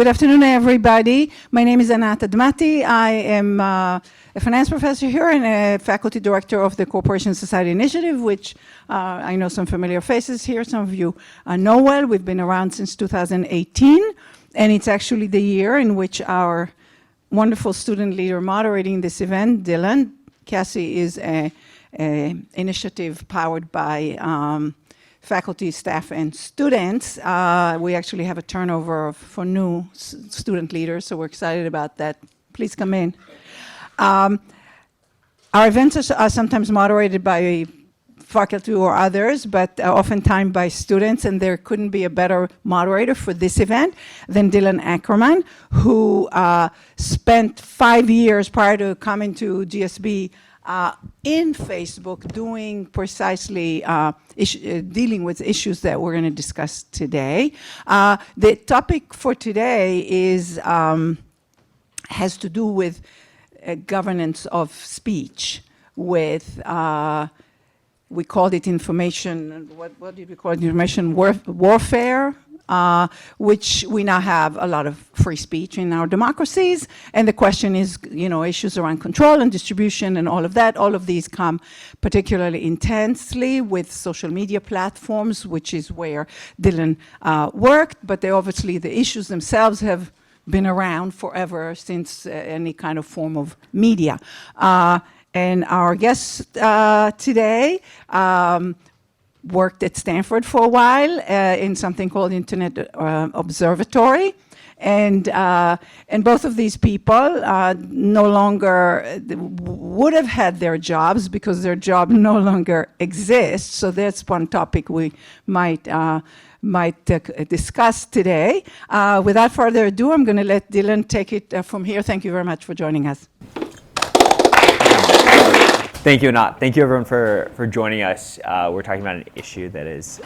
Good afternoon, everybody. My name is Anat Admati. I am a finance professor here and a faculty director of the Corporation Society Initiative, which I know some familiar faces here. Some of you know well. We've been around since 2018, and it's actually the year in which our wonderful student leader moderating this event, Dylan. CASI is an initiative powered by faculty, staff, and students. We actually have a turnover for new student leaders, so we're excited about that. Please come in. Our events are sometimes moderated by faculty or others, but oftentimes by students, and there couldn't be a better moderator for this event than Dylan Ackerman, who spent 5 years prior to coming to GSB in Facebook doing precisely dealing with issues that we're going to discuss today. The topic for today is has to do with governance of speech, with we called it information, what did we call it? Information warfare, which we now have a lot of free speech in our democracies. And the question is, issues around control and distribution and all of that. All of these come particularly intensely with social media platforms, which is where Dylan worked. But obviously the issues themselves have been around forever since any kind of form of media. And our guest today worked at Stanford for a while in something called Internet Observatory. And both of these people no longer would have had their jobs because their job no longer exists. So that's one topic we might discuss today. Without further ado, I'm going to let Dylan take it from here. Thank you very much for joining us. Thank you, Anat. Thank you, everyone, for joining us. We're talking about an issue that is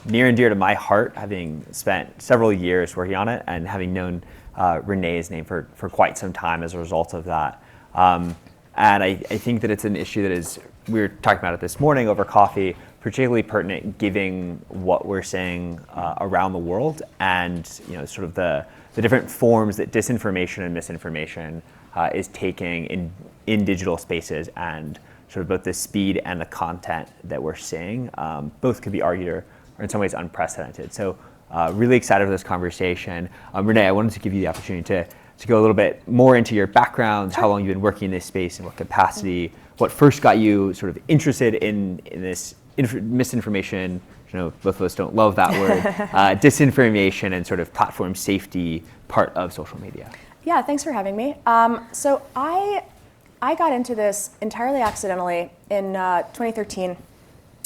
near and dear to my heart, having spent several years working on it and having known Renée's name for quite some time as a result of that. And I think that it's an issue that is, we were talking about it this morning over coffee, particularly pertinent given what we're seeing around the world and sort of the different forms that disinformation and misinformation is taking in digital spaces, and sort of both the speed and the content that we're seeing, both could be argued are in some ways unprecedented. So really excited for this conversation. Renée, I wanted to give you the opportunity to go a little bit more into your background, how long you've been working in this space, in what capacity, what first got you sort of interested in this misinformation, both of us don't love that word, disinformation and sort of platform safety part of social media. Yeah, thanks for having me. So I got into this entirely accidentally in 2013.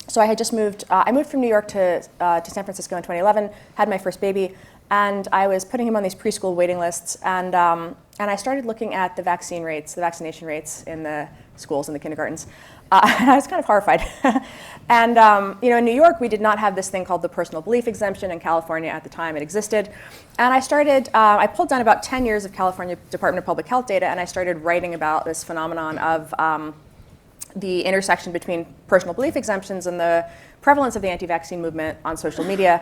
So I had just moved. I moved from New York to San Francisco in 2011. Had my first baby, and I was putting him on these preschool waiting lists. And I started looking at the vaccination rates in the schools and the kindergartens. And I was kind of horrified. And in New York, we did not have this thing called the personal belief exemption. In California at the time, it existed. And I started, I pulled down about 10 years of California Department of Public Health data, and I started writing about this phenomenon of the intersection between personal belief exemptions and the prevalence of the anti-vaccine movement on social media.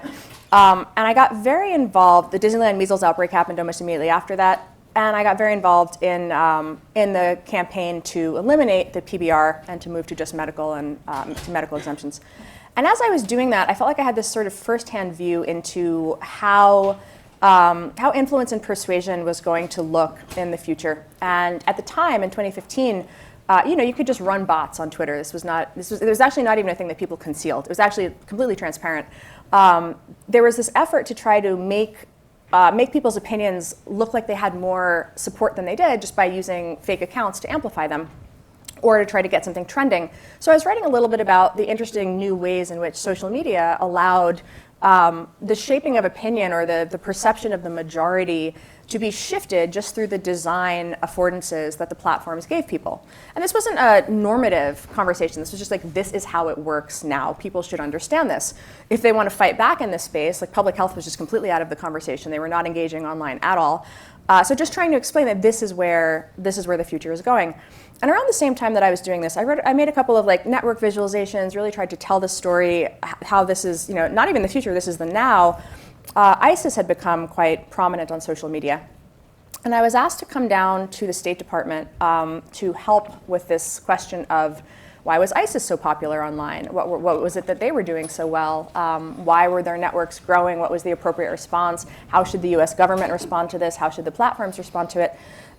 And I got very involved. The Disneyland measles outbreak happened almost immediately after that. And I got very involved in the campaign to eliminate the PBR and to move to just medical and to medical exemptions. And as I was doing that, I felt like I had this sort of firsthand view into how influence and persuasion was going to look in the future. And at the time, in 2015, you could just run bots on Twitter. It was actually not even a thing that people concealed. It was actually completely transparent. There was this effort to try to make people's opinions look like they had more support than they did just by using fake accounts to amplify them or to try to get something trending. So I was writing a little bit about the interesting new ways in which social media allowed the shaping of opinion or the perception of the majority to be shifted just through the design affordances that the platforms gave people. And this wasn't a normative conversation. This was just like, this is how it works now. People should understand this. If they want to fight back in this space, like public health was just completely out of the conversation. They were not engaging online at all. So just trying to explain that this is where the future is going. And around the same time that I was doing this, I made a couple of network visualizations, really tried to tell the story, how this is, not even the future, this is the now. ISIS had become quite prominent on social media. And I was asked to come down to the State Department to help with this question of why was ISIS so popular online? What was it that they were doing so well? Why were their networks growing? What was the appropriate response? How should the US government respond to this? How should the platforms respond to it?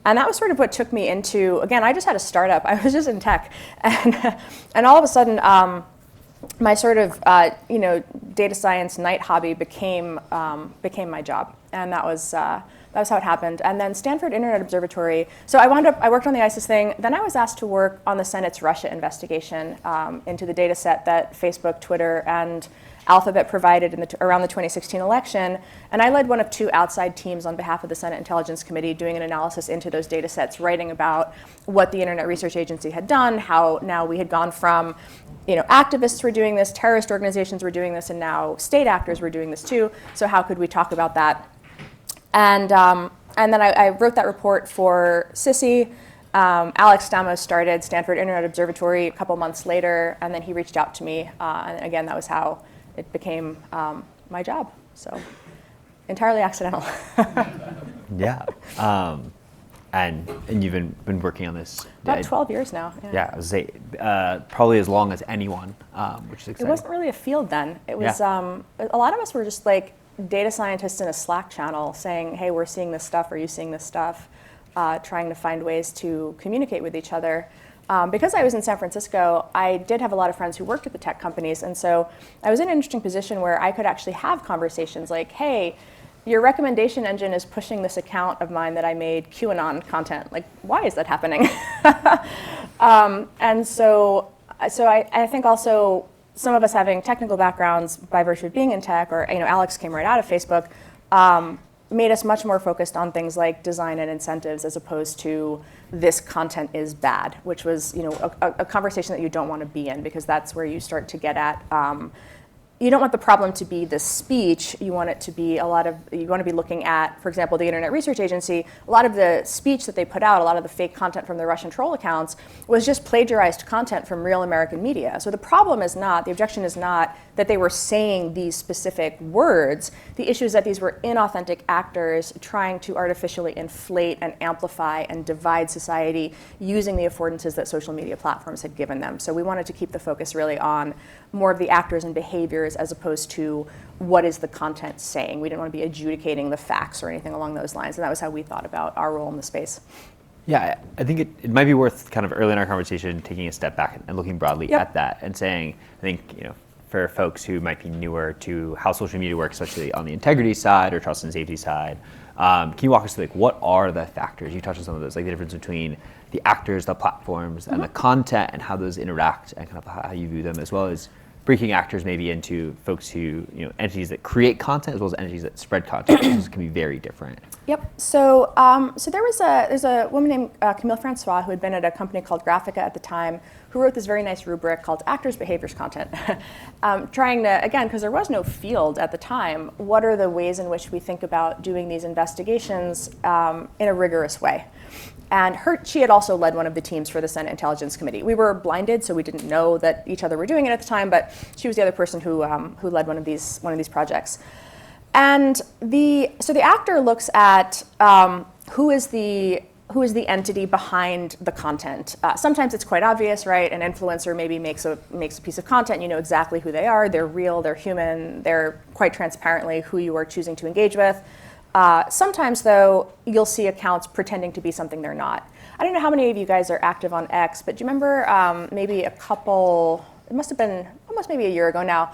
And that was sort of what took me into, again, I just had a startup. I was just in tech. And all of a sudden, my sort of data science night hobby became my job. And that was how it happened. And then Stanford Internet Observatory. So I worked on the ISIS thing. Then I was asked to work on the Senate's Russia investigation into the data set that Facebook, Twitter, and Alphabet provided around the 2016 election. And I led one of two outside teams on behalf of the Senate Intelligence Committee doing an analysis into those data sets, writing about what the Internet Research Agency had done, how now we had gone from activists were doing this, terrorist organizations were doing this, and now state actors were doing this too. So how could we talk about that? And then I wrote that report for CISI. Alex Stamos started Stanford Internet Observatory a couple months later, and then he reached out to me. And again, that was how it became my job. So entirely accidental. Yeah. And you've been working on this? About 12 years now. Yeah, I was say probably as long as anyone, which is exciting. It wasn't really a field then. It was a lot of us were just like data scientists in a Slack channel saying, hey, we're seeing this stuff, are you seeing this stuff? Trying to find ways to communicate with each other. Because I was in San Francisco, I did have a lot of friends who worked at the tech companies, and so I was in an interesting position where I could actually have conversations like, hey, your recommendation engine is pushing this account of mine that I made QAnon content. Like, why is that happening? And so I think also some of us having technical backgrounds by virtue of being in tech, or Alex came right out of Facebook, made us much more focused on things like design and incentives as opposed to this content is bad, which was a conversation that you don't want to be in, because that's where you start to get at you don't want the problem to be the speech. You want it to be you want to be looking at, for example, the Internet Research Agency. A lot of the speech that they put out, a lot of the fake content from the Russian troll accounts, was just plagiarized content from real American media. So the objection is not that they were saying these specific words. The issue is that these were inauthentic actors trying to artificially inflate and amplify and divide society using the affordances that social media platforms had given them. So we wanted to keep the focus really on more of the actors and behaviors as opposed to what is the content saying. We didn't want to be adjudicating the facts or anything along those lines, and that was how we thought about our role in the space. Yeah, I think it might be worth kind of early in our conversation taking a step back and looking broadly at that and saying, I think, for folks who might be newer to how social media works, especially on the integrity side or trust and safety side, can you walk us through what are the factors? You touched on some of those, like the difference between the actors, the platforms, and the content, and how those interact, and kind of how you view them, as well as breaking actors maybe into folks who, entities that create content as well as entities that spread content, which can be very different. Yep. So there's a woman named Camille Francois who had been at a company called Graphica at the time, who wrote this very nice rubric called Actors, Behaviors, Content, trying to, again, because there was no field at the time, what are the ways in which we think about doing these investigations in a rigorous way? And she had also led one of the teams for the Senate Intelligence Committee. We were blinded, so we didn't know that each other were doing it at the time, but she was the other person who led one of these projects. And so the actor looks at who is the entity behind the content. Sometimes it's quite obvious, right? An influencer maybe makes a piece of content, you know exactly who they are, they're real, they're human, they're quite transparently who you are choosing to engage with. Sometimes, though, you'll see accounts pretending to be something they're not. I don't know how many of you guys are active on X, but do you remember maybe it must have been almost maybe a year ago now,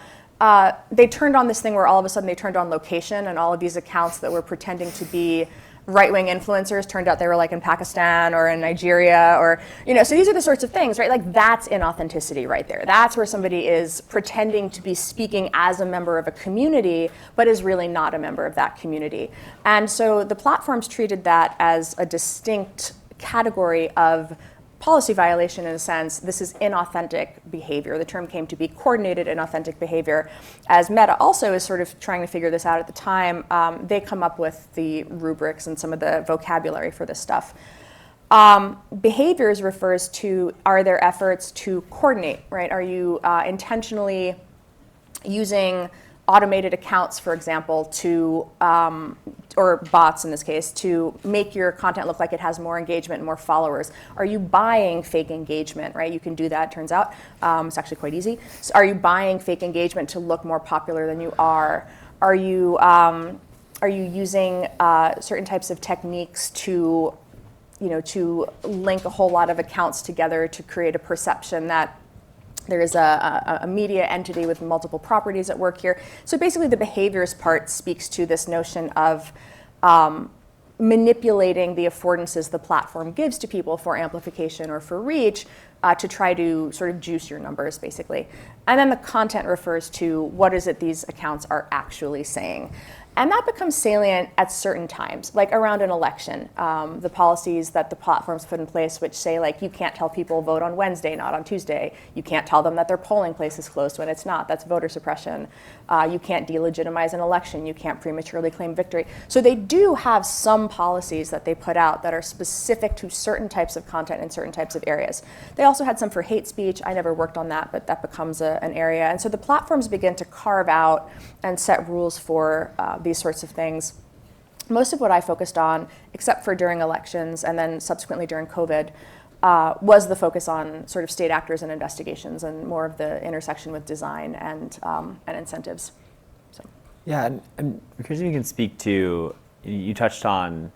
they turned on this thing where all of a sudden they turned on location, and all of these accounts that were pretending to be right-wing influencers turned out they were like in Pakistan or in Nigeria, or so these are the sorts of things, right? Like, that's inauthenticity right there. That's where somebody is pretending to be speaking as a member of a community but is really not a member of that community. And so the platforms treated that as a distinct category of policy violation in a sense. This is inauthentic behavior. The term came to be coordinated inauthentic behavior. As Meta also is sort of trying to figure this out at the time, they come up with the rubrics and some of the vocabulary for this stuff. Behaviors refers to, are there efforts to coordinate, right? Are you intentionally using automated accounts, for example, to or bots in this case, to make your content look like it has more engagement and more followers? Are you buying fake engagement, right? You can do that, turns out. It's actually quite easy. So are you buying fake engagement to look more popular than you are? Are you using certain types of techniques to, to link a whole lot of accounts together to create a perception that there is a media entity with multiple properties at work here? So basically the behaviors part speaks to this notion of manipulating the affordances the platform gives to people for amplification or for reach to try to sort of juice your numbers, basically. And then the content refers to what is it these accounts are actually saying. And that becomes salient at certain times, like around an election. The policies that the platforms put in place, which say, like, you can't tell people vote on Wednesday, not on Tuesday. You can't tell them that their polling place is closed when it's not. That's voter suppression. You can't delegitimize an election. You can't prematurely claim victory. So they do have some policies that they put out that are specific to certain types of content in certain types of areas. They also had some for hate speech. I never worked on that, but that becomes an area. And so the platforms begin to carve out and set rules for these sorts of things. Most of what I focused on, except for during elections and then subsequently during COVID, was the focus on sort of state actors and investigations and more of the intersection with design and incentives. So. Yeah, and because you can speak to, you touched on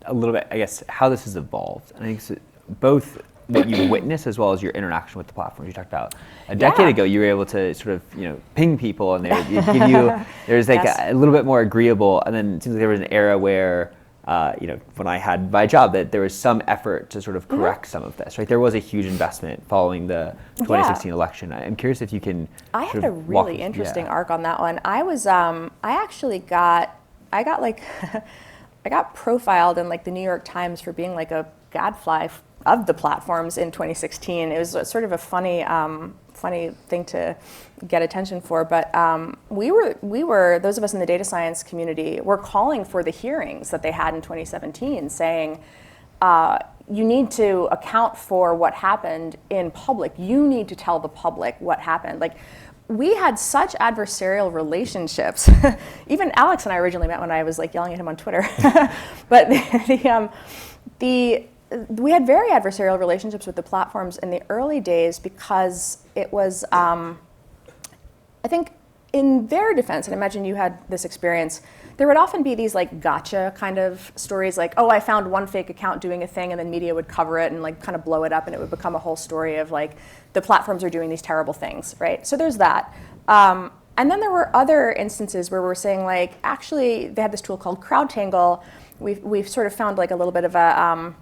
a little bit, I guess, how this has evolved. And I think it's both what you witness as well as your interaction with the platforms. You talked about a decade ago, you were able to sort of, ping people and they would give you, there's like a little bit more agreeable, and then it seems like there was an era where, when I had my job, that there was some effort to sort of correct some of this, right? There was a huge investment following the 2016 election. I'm curious if you can I had a really interesting arc on that one. I was, I got profiled in like the New York Times for being like a gadfly of the platforms in 2016. It was sort of a funny thing to get attention for, but we were those of us in the data science community were calling for the hearings that they had in 2017, saying you need to account for what happened in public. You need to tell the public what happened. Like, we had such adversarial relationships. Even Alex and I originally met when I was like yelling at him on Twitter, but we had very adversarial relationships with the platforms in the early days because it was, I think in their defense, and I imagine you had this experience, there would often be these like gotcha kind of stories, like, oh, I found one fake account doing a thing, and then media would cover it and like kind of blow it up, and it would become a whole story of like the platforms are doing these terrible things, right? So there's that. And then there were other instances where we're saying like, actually, they had this tool called CrowdTangle. We've sort of found like a little bit of a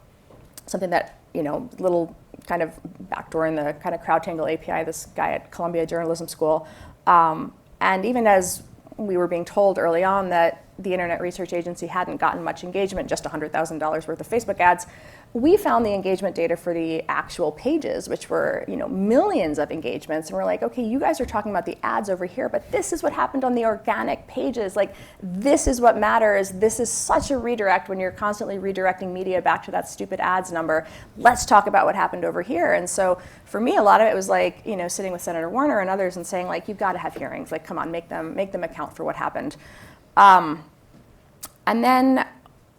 something that, little kind of backdoor in the kind of CrowdTangle API, this guy at Columbia Journalism School. And even as we were being told early on that the Internet Research Agency hadn't gotten much engagement, just $100,000 worth of Facebook ads, we found the engagement data for the actual pages, which were, millions of engagements. And we're like, okay, you guys are talking about the ads over here, but this is what happened on the organic pages. Like, this is what matters. This is such a redirect when you're constantly redirecting media back to that stupid ads number. Let's talk about what happened over here. And so for me, a lot of it was like, sitting with Senator Warner and others and saying like, you've got to have hearings. Like, come on, make them account for what happened. And then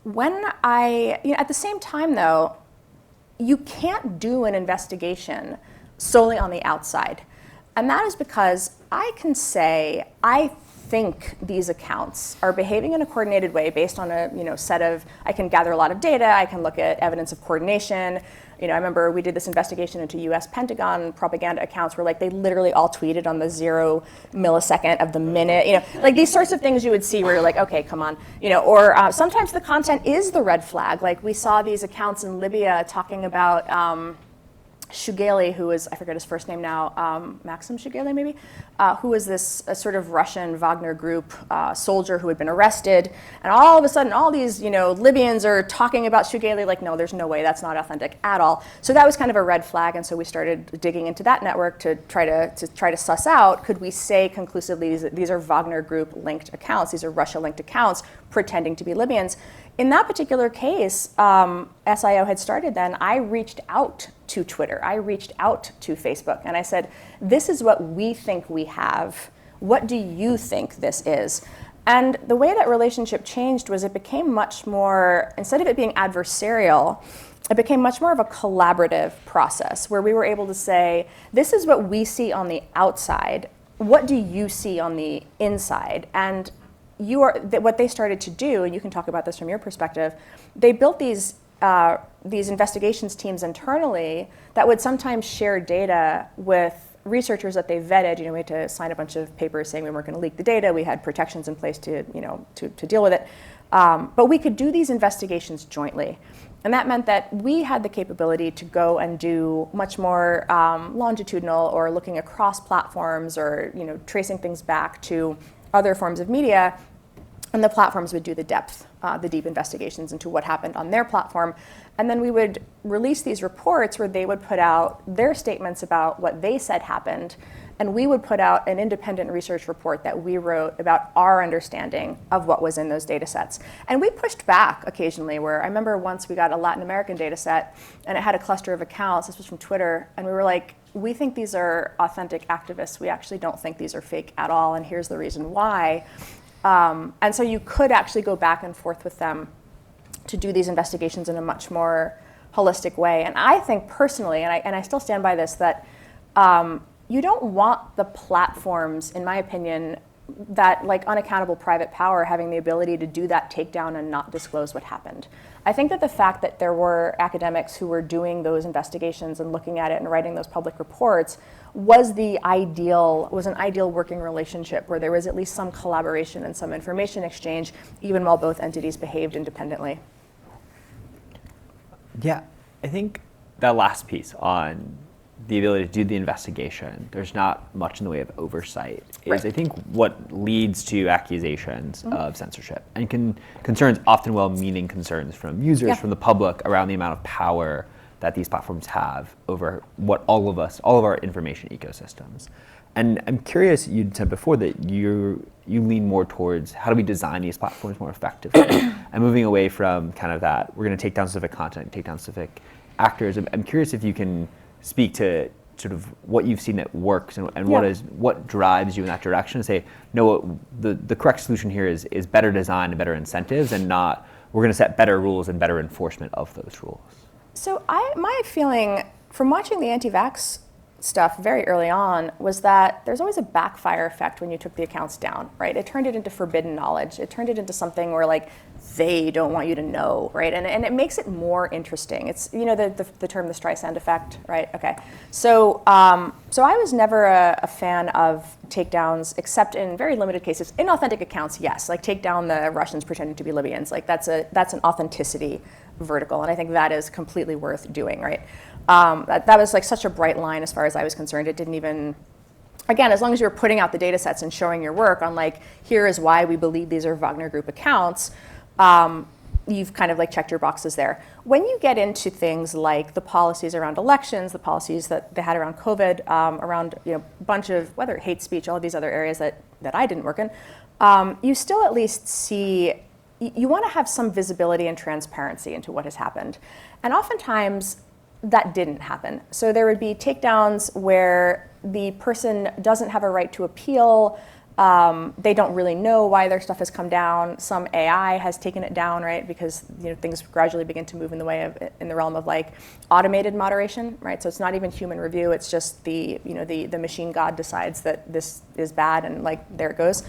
when at the same time though, you can't do an investigation solely on the outside. And that is because I can say, I think these accounts are behaving in a coordinated way based on a set of, I can gather a lot of data, I can look at evidence of coordination. I remember we did this investigation into US Pentagon propaganda accounts where like they literally all tweeted on the 0 millisecond of the minute, like these sorts of things you would see where you're like, okay, come on, or sometimes the content is the red flag. Like we saw these accounts in Libya talking about Shugaili, who is, I forget his first name now, Maxim Shugaili maybe, who was this sort of Russian Wagner group soldier who had been arrested. And all of a sudden, all these Libyans are talking about Shugaili like, no, there's no way, that's not authentic at all. So that was kind of a red flag, and so we started digging into that network to try to suss out, could we say conclusively these are Wagner group linked accounts, these are Russia linked accounts pretending to be Libyans. In that particular case, SIO had started then, I reached out to Twitter, I reached out to Facebook, and I said, this is what we think we have. what do you think this is? And the way that relationship changed was it became much more, instead of it being adversarial, it became much more of a collaborative process where we were able to say, this is what we see on the outside. What do you see on the inside? And what they started to do, and you can talk about this from your perspective, they built these investigations teams internally that would sometimes share data with researchers that they vetted. We had to sign a bunch of papers saying we weren't going to leak the data. We had protections in place to deal with it. But we could do these investigations jointly. And that meant that we had the capability to go and do much more longitudinal or looking across platforms or tracing things back to other forms of media. And the platforms would do the deep investigations into what happened on their platform. And then we would release these reports where they would put out their statements about what they said happened. And we would put out an independent research report that we wrote about our understanding of what was in those data sets. And we pushed back occasionally, where I remember once we got a Latin American data set and it had a cluster of accounts. This was from Twitter. And we were like, we think these are authentic activists. We actually don't think these are fake at all. And here's the reason why. And so you could actually go back and forth with them to do these investigations in a much more holistic way. And I think personally, and I still stand by this, that you don't want the platforms, in my opinion, that like unaccountable private power having the ability to do that takedown and not disclose what happened. I think that the fact that there were academics who were doing those investigations and looking at it and writing those public reports was an ideal working relationship where there was at least some collaboration and some information exchange, even while both entities behaved independently. Yeah, I think that last piece on the ability to do the investigation, there's not much in the way of oversight, is I think what leads to accusations of censorship and concerns, often well-meaning concerns from users, from the public, around the amount of power that these platforms have over what all of our information ecosystems. And I'm curious, you'd said before that you lean more towards how do we design these platforms more effectively and moving away from kind of that, we're going to take down specific content, take down specific actors. I'm curious if you can speak to sort of what you've seen that works and what drives you in that direction, and say, no, the correct solution here is better design and better incentives, and not we're going to set better rules and better enforcement of those rules. So my feeling from watching the anti-vax stuff very early on was that there's always a backfire effect when you took the accounts down, right? It turned it into forbidden knowledge. It turned it into something where like they don't want you to know, right? And it makes it more interesting. It's the term the Streisand effect, right? Okay. So I was never a fan of takedowns, except in very limited cases. Inauthentic accounts, yes, like take down the Russians pretending to be Libyans. Like that's an authenticity vertical, and I think that is completely worth doing, right? That was like such a bright line as far as I was concerned. It didn't even, again, as long as you were putting out the data sets and showing your work on like, here is why we believe these are Wagner Group accounts, you've kind of like checked your boxes there. When you get into things like the policies around elections, the policies that they had around COVID, around a bunch of, whether hate speech, all of these other areas that I didn't work in, you still at least see, you want to have some visibility and transparency into what has happened. And oftentimes, that didn't happen. So there would be takedowns where the person doesn't have a right to appeal. They don't really know why their stuff has come down. Some AI has taken it down, right? Because things gradually begin to move in the realm of like automated moderation, right? So it's not even human review. It's just the machine god decides that this is bad, and like there it goes.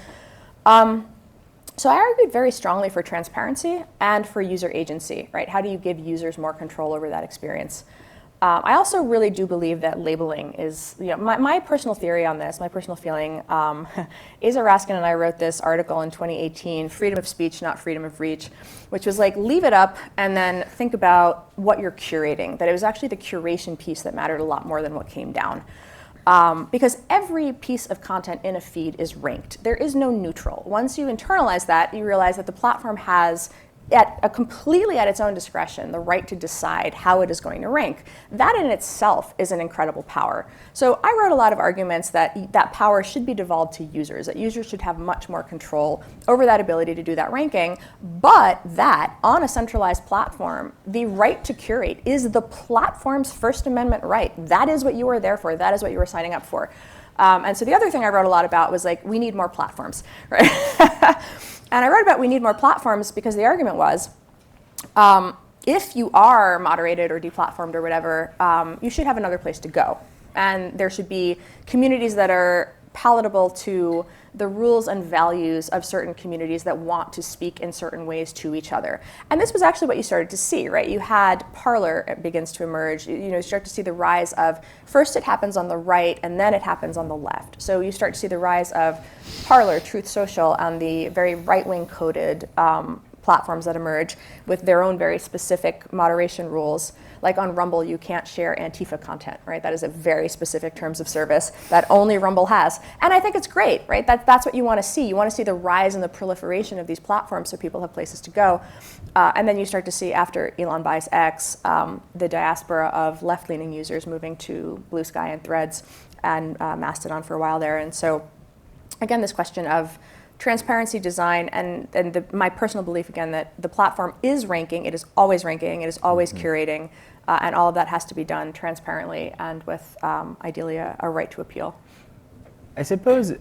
So I argued very strongly for transparency and for user agency, right? How do you give users more control over that experience? I also really do believe that labeling is, my personal theory on this, my personal feeling, Asa Raskin and I wrote this article in 2018, Freedom of Speech, Not Freedom of Reach, which was like, leave it up and then think about what you're curating, that it was actually the curation piece that mattered a lot more than what came down. Because every piece of content in a feed is ranked. There is no neutral. Once you internalize that, you realize that the platform has, completely at its own discretion, the right to decide how it is going to rank. That in itself is an incredible power. So I wrote a lot of arguments that that power should be devolved to users, that users should have much more control over that ability to do that ranking, but that on a centralized platform, the right to curate is the platform's First Amendment right. That is what you are there for. That is what you are signing up for. And so the other thing I wrote a lot about was like, we need more platforms, right? And I wrote about we need more platforms because the argument was, if you are moderated or deplatformed or whatever, you should have another place to go. And there should be communities that are palatable to the rules and values of certain communities that want to speak in certain ways to each other. And this was actually what you started to see, right? You had Parler begins to emerge. You start to see the rise of, first it happens on the right and then it happens on the left. So you start to see the rise of Parler, Truth Social, and the very right-wing coded platforms that emerge with their own very specific moderation rules. Like on Rumble, you can't share Antifa content, right? That is a very specific terms of service that only Rumble has. And I think it's great, right? That's what you want to see. You want to see the rise and the proliferation of these platforms so people have places to go. And then you start to see, after Elon buys X, the diaspora of left-leaning users moving to Blue Sky and Threads and Mastodon for a while there. And so, again, this question of transparency, design, and my personal belief, again, that the platform is ranking, it is always ranking, it is always curating, and all of that has to be done transparently and with, ideally, a right to appeal. I suppose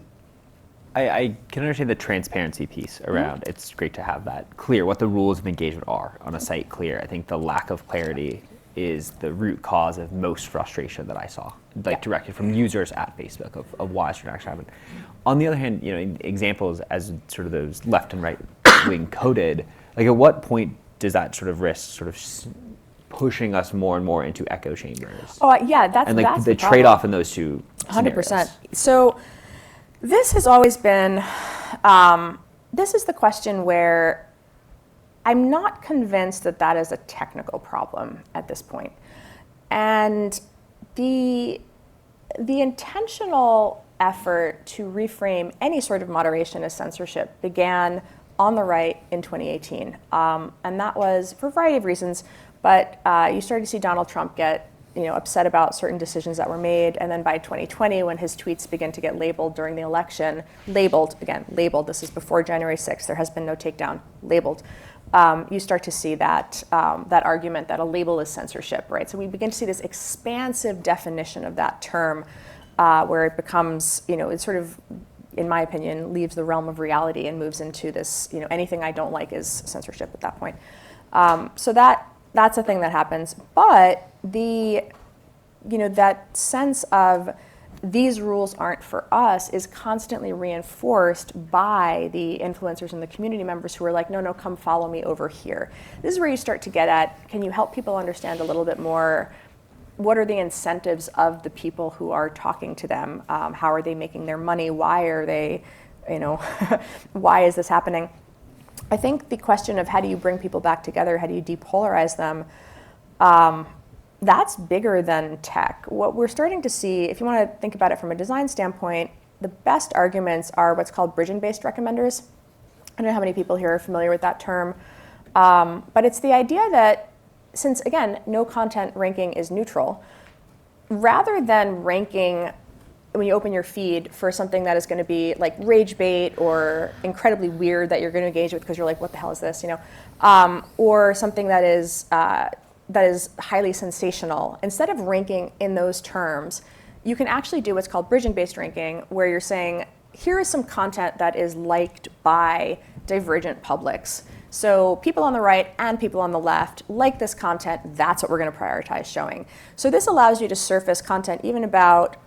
I can understand the transparency piece around it's great to have that clear, what the rules of engagement are on a site clear. I think the lack of clarity is the root cause of most frustration that I saw, like directed from users at Facebook of why certain action happened. On the other hand, examples as sort of those left and right wing coded, like at what point does that sort of risk sort of pushing us more and more into echo chambers? Oh, yeah, that's the trade-off in those two 100%. scenarios. So this has always been, this is the question where I'm not convinced that that is a technical problem at this point. And the intentional effort to reframe any sort of moderation as censorship began on the right in 2018. And that was for a variety of reasons, but you started to see Donald Trump get upset about certain decisions that were made. And then by 2020, when his tweets began to get labeled during the election, labeled, this is before January 6th, there has been no takedown, labeled. You start to see that argument that a label is censorship, right? So we begin to see this expansive definition of that term where it becomes, it sort of, in my opinion, leaves the realm of reality and moves into this, anything I don't like is censorship at that point. So that's a thing that happens. But that sense of these rules aren't for us is constantly reinforced by the influencers and the community members who are like, no, come follow me over here. This is where you start to get at, can you help people understand a little bit more, what are the incentives of the people who are talking to them? How are they making their money? Why are they, why is this happening? I think the question of how do you bring people back together, how do you depolarize them, that's bigger than tech. What we're starting to see, if you want to think about it from a design standpoint, the best arguments are what's called bridging-based recommenders. I don't know how many people here are familiar with that term, but it's the idea that since, again, no content ranking is neutral, rather than ranking when you open your feed for something that is going to be like rage bait or incredibly weird that you're going to engage with because you're like, what the hell is this, or something that is highly sensational, instead of ranking in those terms, you can actually do what's called bridging-based ranking, where you're saying, here is some content that is liked by divergent publics. So people on the right and people on the left like this content, that's what we're going to prioritize showing. So this allows you to surface content even about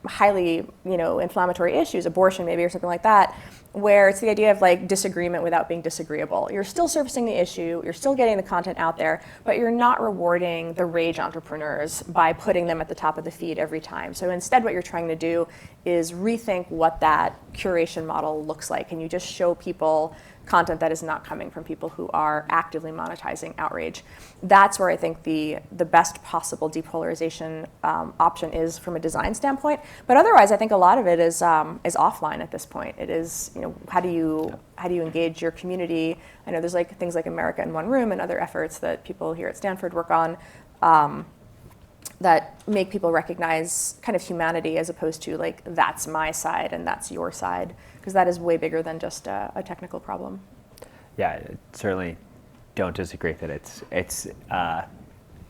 highly inflammatory issues, abortion maybe or something like that, where it's the idea of like disagreement without being disagreeable. You're still surfacing the issue, you're still getting the content out there, but you're not rewarding the rage entrepreneurs by putting them at the top of the feed every time. So instead what you're trying to do is rethink what that curation model looks like, and you just show people content that is not coming from people who are actively monetizing outrage. That's where I think the best possible depolarization option is from a design standpoint. But otherwise, I think a lot of it is offline at this point. It is, how do you engage your community? I know there's like things like America in One Room and other efforts that people here at Stanford work on that make people recognize kind of humanity as opposed to like, that's my side and that's your side, because that is way bigger than just a technical problem. Yeah, I certainly don't disagree that it's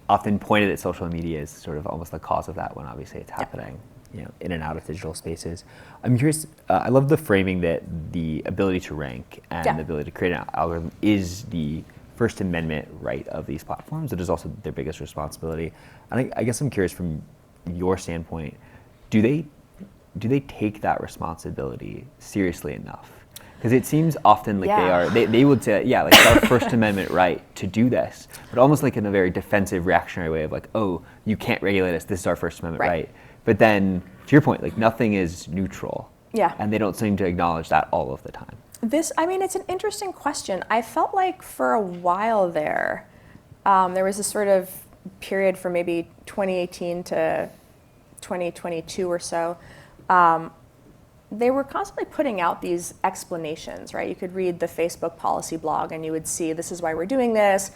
often pointed at social media as sort of almost the cause of that when obviously it's happening in and out of digital spaces. I'm curious. I love the framing that the ability to rank and the ability to create an algorithm is the First Amendment right of these platforms. It is also their biggest responsibility. And I guess I'm curious from your standpoint, do they take that responsibility seriously enough? Because it seems often like they would say, like it's our First Amendment right to do this, but almost like in a very defensive, reactionary way of like, oh, you can't regulate us, this is our First Amendment right. But then, to your point, like nothing is neutral. Yeah. And they don't seem to acknowledge that all of the time. It's an interesting question. I felt like for a while there was this sort of period from maybe 2018 to 2022 or so. They were constantly putting out these explanations, right? You could read the Facebook policy blog and you would see this is why we're doing this.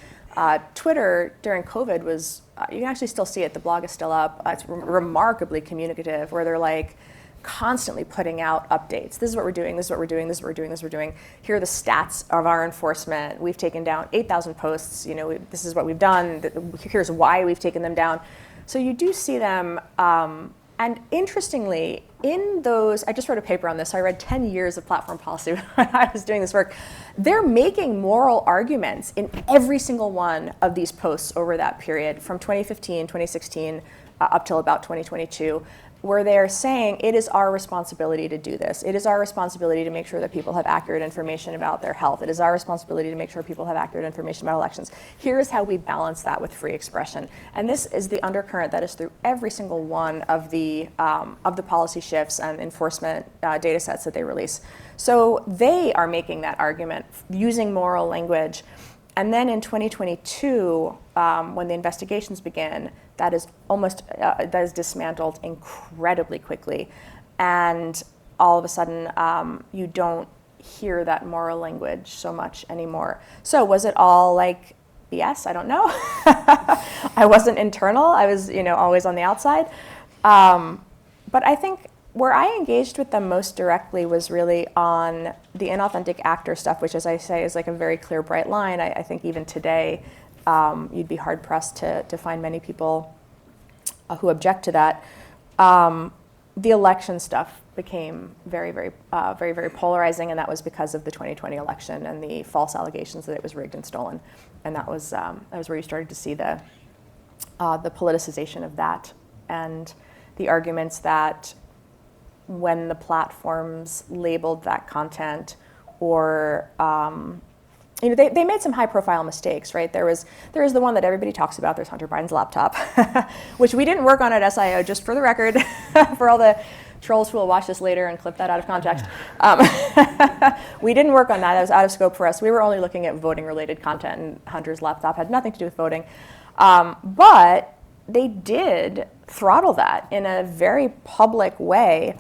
Twitter during COVID was, you can actually still see it, the blog is still up. It's remarkably communicative where they're like constantly putting out updates. This is what we're doing, this is what we're doing, this is what we're doing, this is what we're doing. Here are the stats of our enforcement. We've taken down 8,000 posts, this is what we've done, here's why we've taken them down. So you do see them, and interestingly, in those, I just wrote a paper on this, so I read 10 years of platform policy when I was doing this work. They're making moral arguments in every single one of these posts over that period from 2015, 2016, up till about 2022, where they're saying it is our responsibility to do this. It is our responsibility to make sure that people have accurate information about their health. It is our responsibility to make sure people have accurate information about elections. Here's how we balance that with free expression. And this is the undercurrent that is through every single one of the policy shifts and enforcement data sets that they release. So they are making that argument using moral language. And then in 2022, when the investigations began, that is dismantled incredibly quickly. And all of a sudden, you don't hear that moral language so much anymore. So was it all like BS? I don't know. I wasn't internal. I was, always on the outside. But I think where I engaged with them most directly was really on the inauthentic actor stuff, which, as I say, is like a very clear, bright line. I think even today, you'd be hard-pressed to find many people who object to that. The election stuff became very, very polarizing, and that was because of the 2020 election and the false allegations that it was rigged and stolen. And that was where you started to see the politicization of that and the arguments that when the platforms labeled that content or they made some high-profile mistakes, right? There is the one that everybody talks about. There's Hunter Biden's laptop, which we didn't work on at SIO, just for the record, for all the trolls who will watch this later and clip that out of context. We didn't work on that. That was out of scope for us. We were only looking at voting-related content, and Hunter's laptop had nothing to do with voting. But they did throttle that in a very public way,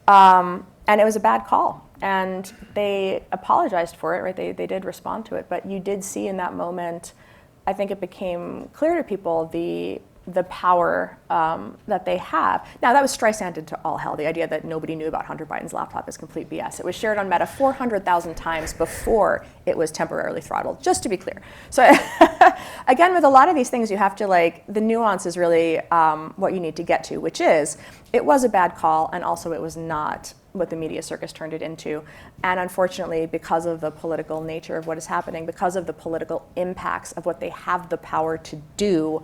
and it was a bad call. And they apologized for it, right? They did respond to it, but you did see in that moment, I think it became clear to people the power that they have. Now, that was Streisanded to all hell. The idea that nobody knew about Hunter Biden's laptop is complete BS. It was shared on Meta 400,000 times before it was temporarily throttled, just to be clear. So again, with a lot of these things, you have to the nuance is really what you need to get to, which is, it was a bad call, and also it was not what the media circus turned it into. And unfortunately, because of the political nature of what is happening, because of the political impacts of what they have the power to do,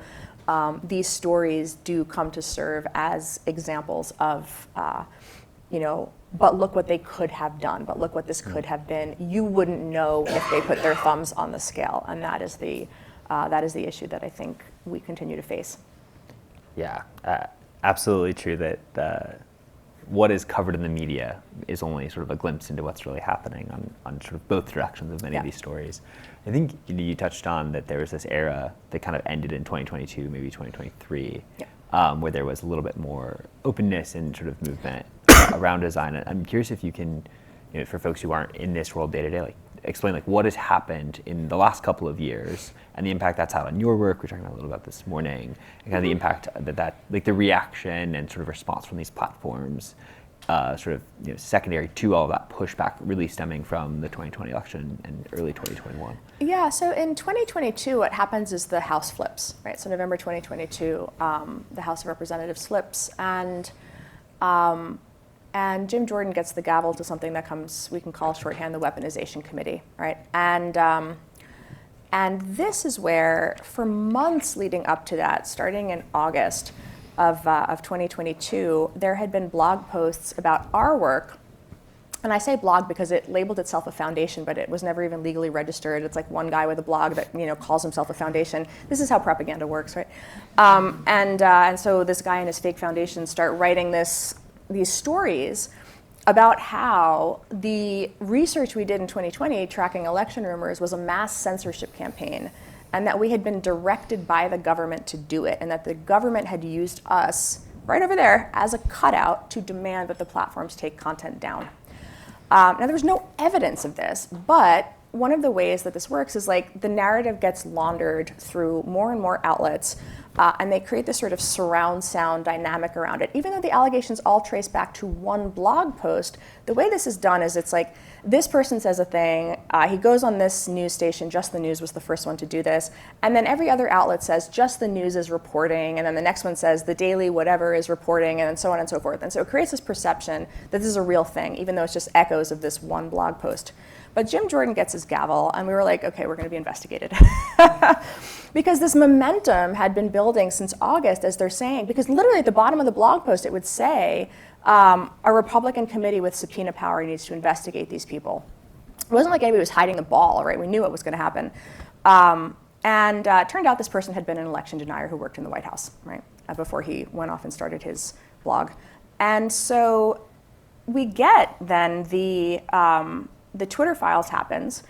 these stories do come to serve as examples of, but look what they could have done, but look what this could have been. You wouldn't know if they put their thumbs on the scale, and that is the issue that I think we continue to face. Yeah, absolutely true that what is covered in the media is only sort of a glimpse into what's really happening on sort of both directions of many of these stories. I think you touched on that there was this era that kind of ended in 2022, maybe 2023, where there was a little bit more openness and sort of movement around design. I'm curious if you can, for folks who aren't in this world day to day, explain what has happened in the last couple of years and the impact that's had on your work. We're talking about a little about this morning, and kind of the impact that the reaction and sort of response from these platforms, secondary to all of that pushback, really stemming from the 2020 election and early 2021. Yeah, so in 2022, what happens is the House flips, right? So November 2022, the House of Representatives flips, and And Jim Jordan gets the gavel to something that we can call shorthand the Weaponization Committee, right? And this is where, for months leading up to that, starting in August of 2022, there had been blog posts about our work. And I say blog because it labeled itself a foundation, but it was never even legally registered. It's like one guy with a blog that calls himself a foundation. This is how propaganda works, right? And so this guy and his fake foundation start writing these stories about how the research we did in 2020 tracking election rumors was a mass censorship campaign, and that we had been directed by the government to do it, and that the government had used us right over there as a cutout to demand that the platforms take content down. Now, there was no evidence of this, but one of the ways that this works is like the narrative gets laundered through more and more outlets, and they create this sort of surround sound dynamic around it. Even though the allegations all trace back to one blog post, the way this is done is it's like this person says a thing, he goes on this news station, Just the News was the first one to do this, and then every other outlet says Just the News is reporting, and then the next one says the Daily whatever is reporting, and then so on and so forth. And so it creates this perception that this is a real thing, even though it's just echoes of this one blog post. But Jim Jordan gets his gavel, and we were like, okay, we're going to be investigated. Because this momentum had been building since August, as they're saying, because literally at the bottom of the blog post, it would say, a Republican committee with subpoena power needs to investigate these people. It wasn't like anybody was hiding the ball, right? We knew what was going to happen. And it turned out this person had been an election denier who worked in the White House, right, before he went off and started his blog. And so we get then the Twitter files happens,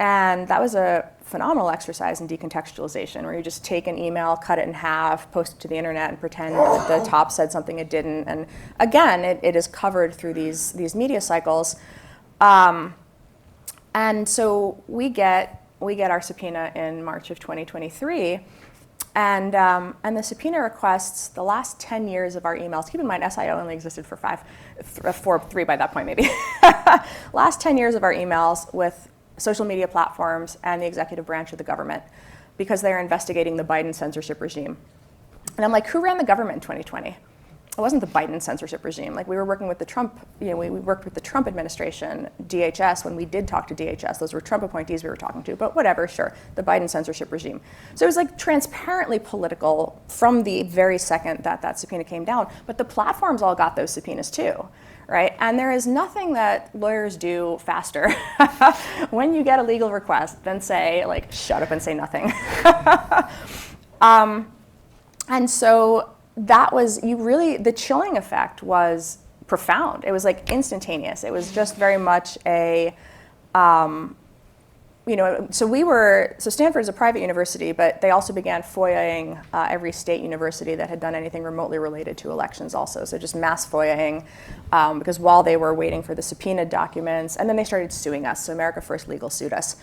and that was a phenomenal exercise in decontextualization, where you just take an email, cut it in half, post it to the internet, and pretend that the top said something it didn't. And again, it is covered through these media cycles. And so we get our subpoena in March of 2023. And the subpoena requests the last 10 years of our emails. Keep in mind, SIO only existed for three by that point, maybe. Last 10 years of our emails with social media platforms and the executive branch of the government, because they are investigating the Biden censorship regime. And I'm like, who ran the government in 2020? It wasn't the Biden censorship regime. Like, we were working with the Trump, we worked with the Trump administration, DHS, when we did talk to DHS. Those were Trump appointees we were talking to, but whatever, sure, the Biden censorship regime. So it was like transparently political from the very second that subpoena came down, but the platforms all got those subpoenas too, right? And there is nothing that lawyers do faster when you get a legal request than say, like, shut up and say nothing. And so that was, the chilling effect was profound. It was like instantaneous. It was just very much a, so Stanford is a private university, but they also began FOIAing every state university that had done anything remotely related to elections also. So just mass FOIAing, because while they were waiting for the subpoenaed documents, and then they started suing us. So America First Legal sued us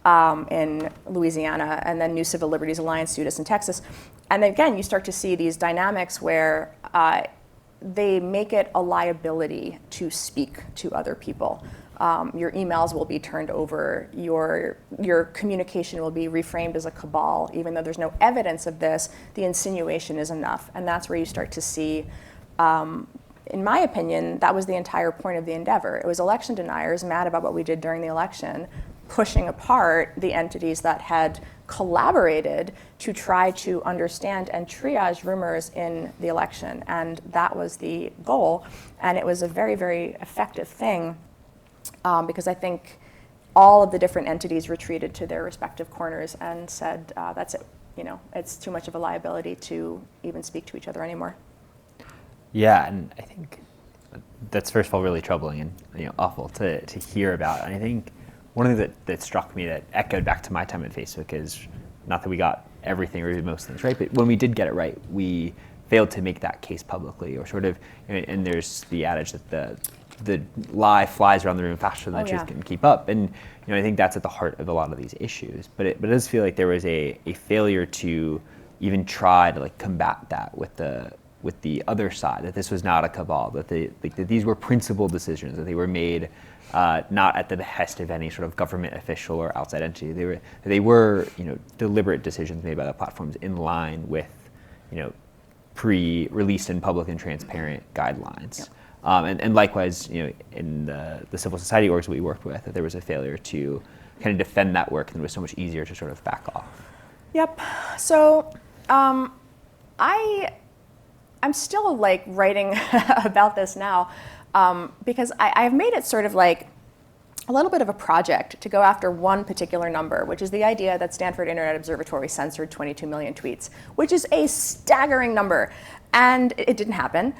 in Louisiana, and then New Civil Liberties Alliance sued us in Texas. And then again, you start to see these dynamics where they make it a liability to speak to other people. Your emails will be turned over, your communication will be reframed as a cabal, even though there's no evidence of this, the insinuation is enough. And that's where you start to see, in my opinion, that was the entire point of the endeavor. It was election deniers mad about what we did during the election, pushing apart the entities that had collaborated to try to understand and triage rumors in the election. And that was the goal. And it was a very, very effective thing, because I think all of the different entities retreated to their respective corners and said, that's it. It's too much of a liability to even speak to each other anymore. Yeah, and I think that's, first of all, really troubling and awful to hear about. And I think one of the things that struck me, that echoed back to my time at Facebook, is not that we got everything or most things right, but when we did get it right, we failed to make that case publicly, or sort of, and there's the adage that the lie flies around the room faster than the truth can keep up. And I think that's at the heart of a lot of these issues. But it does feel like there was a failure to even try to combat that with the other side, that this was not a cabal, that that these were principled decisions, that they were made not at the behest of any sort of government official or outside entity. They were deliberate decisions made by the platforms in line with released in public and transparent guidelines. And likewise, in the civil society orgs we worked with, that there was a failure to kind of defend that work, and it was so much easier to sort of back off. Yep. So I'm still like writing about this now because I've made it sort of like a little bit of a project to go after one particular number, which is the idea that Stanford Internet Observatory censored 22 million tweets, which is a staggering number. And it didn't happen.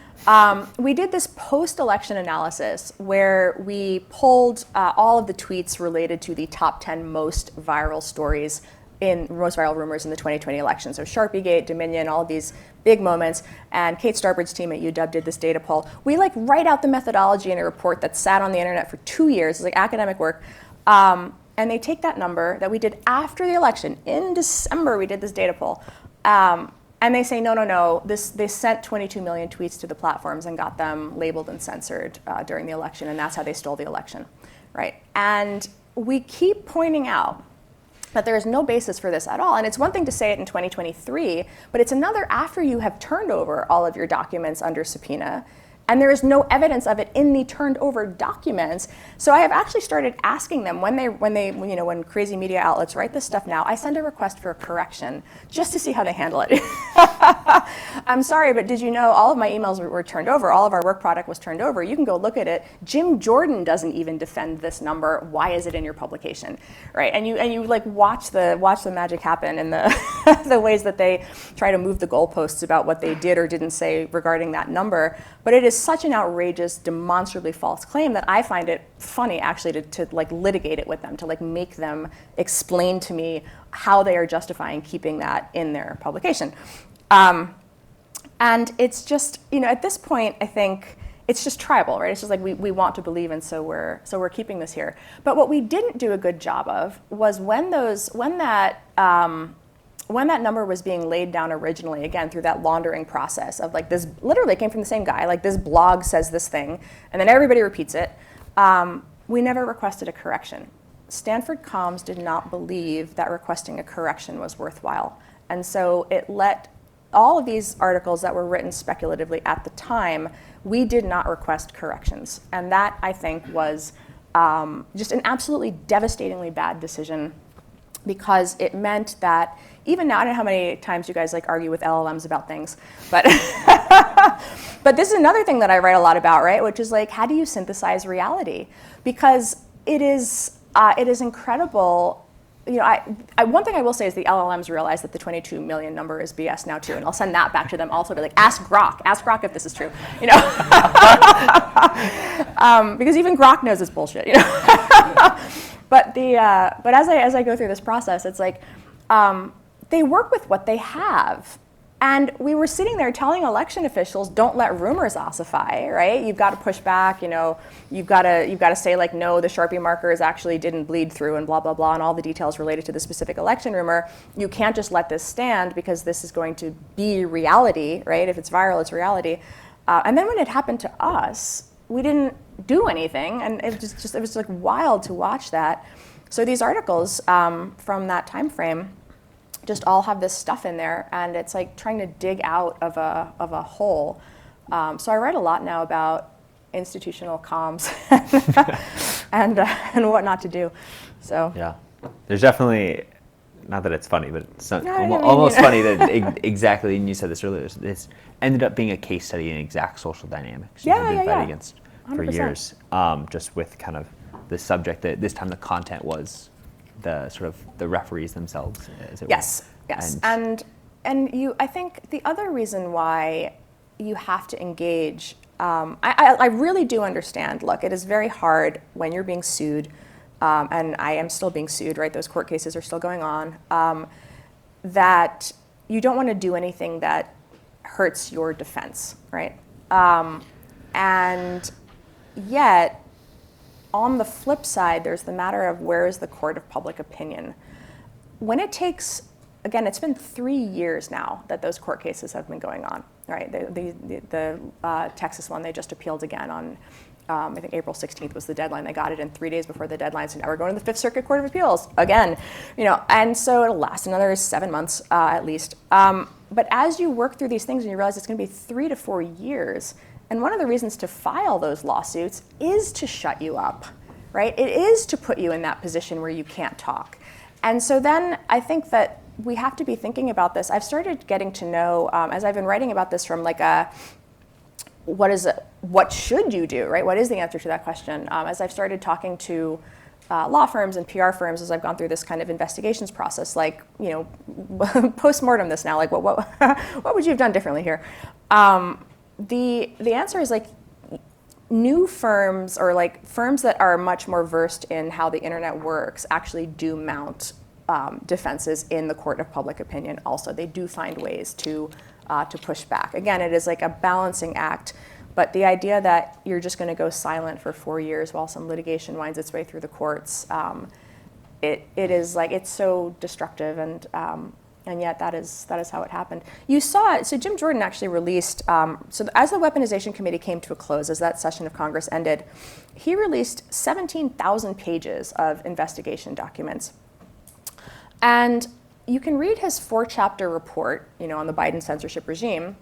We did this post-election analysis where we pulled all of the tweets related to the top 10 most viral stories most viral rumors in the 2020 election. So Sharpiegate, Dominion, all of these big moments. And Kate Starbird's team at UW did this data poll. We like write out the methodology in a report that sat on the internet for 2 years. It's like academic work. And they take that number that we did after the election. In December, we did this data poll. And they say, no, they sent 22 million tweets to the platforms and got them labeled and censored during the election. And that's how they stole the election, right? And we keep pointing out that there is no basis for this at all. And it's one thing to say it in 2023, but it's another after you have turned over all of your documents under subpoena, and there is no evidence of it in the turned over documents. So I have actually started asking them when crazy media outlets write this stuff now, I send a request for a correction just to see how they handle it. I'm sorry, but did you know all of my emails were turned over, all of our work product was turned over. You can go look at it. Jim Jordan doesn't even defend this number. Why is it in your publication, right? And you like watch the magic happen in the the ways that they try to move the goalposts about what they did or didn't say regarding that number. But it is such an outrageous, demonstrably false claim that I find it funny actually to like litigate it with them, to like make them explain to me how they are justifying keeping that in their publication. And it's just, at this point, I think it's just tribal, right? It's just like we want to believe, and so we're keeping this here. But what we didn't do a good job of was when that number was being laid down originally, again, through that laundering process of like this, literally came from the same guy, like this blog says this thing, and then everybody repeats it, we never requested a correction. Stanford Comms did not believe that requesting a correction was worthwhile. And so it let all of these articles that were written speculatively at the time, we did not request corrections. And that, I think, was just an absolutely devastatingly bad decision, because it meant that even now, I don't know how many times you guys like argue with LLMs about things, but but this is another thing that I write a lot about, right? Which is like, how do you synthesize reality? Because it is incredible. One thing I will say is the LLMs realize that the 22 million number is BS now too, and I'll send that back to them also. Be like, ask Grok if this is true, because even Grok knows it's bullshit, But as I go through this process, it's like they work with what they have. And we were sitting there telling election officials, don't let rumors ossify, right? You've got to push back, you've got to say like, no, the Sharpie markers actually didn't bleed through and blah, blah, blah, and all the details related to the specific election rumor. You can't just let this stand because this is going to be reality, right? If it's viral, it's reality. And then when it happened to us, we didn't do anything, and it was like wild to watch that. So these articles from that time frame just all have this stuff in there, and it's like trying to dig out of a hole. So I write a lot now about institutional comms and what not to do. So yeah, there's definitely, not that it's funny, but it's almost funny that exactly, and you said this earlier, it's ended up being a case study in exact social dynamics we've been fighting against for 100%. Years, just with kind of the subject that this time the content was the sort of the referees themselves, as it yes, were. Yes, and I think the other reason why you have to engage, I really do understand. Look, it is very hard when you're being sued, and I am still being sued, right? Those court cases are still going on, that you don't want to do anything that hurts your defense, right? And yet, on the flip side, there's the matter of where is the court of public opinion. When it takes, again, it's been 3 years now that those court cases have been going on, right? The Texas one, they just appealed again I think April 16th was the deadline. They got it in 3 days before the deadline. So now we're going to the Fifth Circuit Court of Appeals again, and so it'll last another 7 months at least. But as you work through these things and you realize it's going to be 3 to 4 years, and one of the reasons to file those lawsuits is to shut you up, right? It is to put you in that position where you can't talk. And so then I think that we have to be thinking about this. I've started getting to know, as I've been writing about this from like what should you do, right? What is the answer to that question? As I've started talking to law firms and PR firms, as I've gone through this kind of investigations process, like, post-mortem this now, like what would you have done differently here? The answer is like new firms or like firms that are much more versed in how the internet works actually do mount defenses in the court of public opinion also. They do find ways to push back. Again, it is like a balancing act, but the idea that you're just going to go silent for 4 years while some litigation winds its way through the courts, it is like, it's so destructive, and yet that is how it happened. You saw it, so Jim Jordan actually released, so as the Weaponization Committee came to a close, as that session of Congress ended, he released 17,000 pages of investigation documents. And you can read his 4-chapter report, on the Biden censorship regime,